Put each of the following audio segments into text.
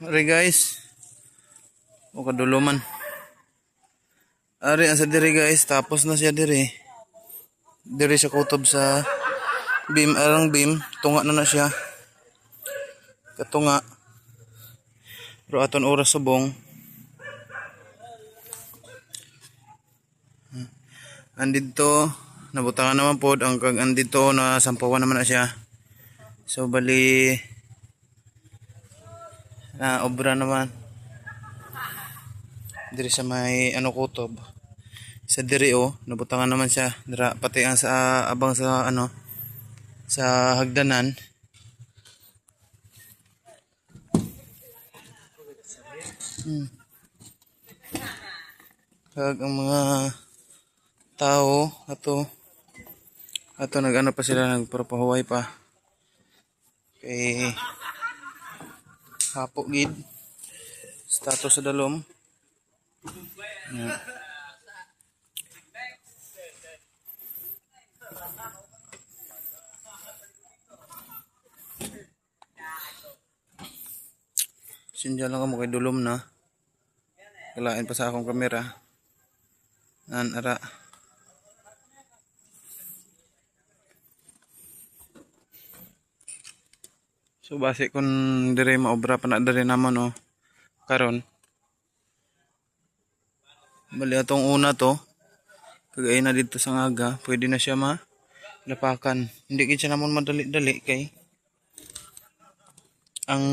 Ari guys, o kaduluman. Ari asa diri guys, tapos na siya diri. Diri siya kutob sa beam, arang beam, tunga na siya. Katunga. Pero aton oras subong. Andito, nabutangan naman pod ang kag andito na sampawan naman na siya. So bali na obra naman. Diri sa may ano kutob. Sa diri nabutangan naman siya. Dira pati ang sa abang sa ano sa hagdanan. Kag ang mga tao ato nag-ano pa sila, nagpapahuway pa kay hapo gid status sa dalom. Sinja lang mo kay dulom na. Kalain pa sa akong kamera. Nan ara. So base kun dire maobra pa na dire naman karon. Bali atong una to. Kagay na dito sa ngaga, pwede na siya lapakan. Hindi gid siya namon madali-dali kay ang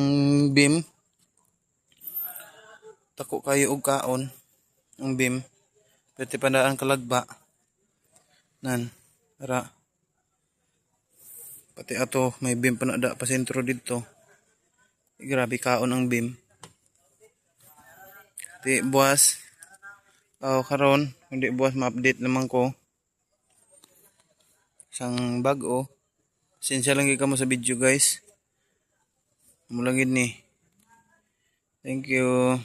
beam tako kayo og kaon ang beam. Pwede pa na ang kalagba. Nan ara. Pati ato may beam pa na da pa sentro dito. Grabe kaon ang beam. Di buwas karon hindi buwas ma-update naman ko isang bag-o. Sinsya lang gyud kamo sa video guys. Mo lang gid ni. Thank you.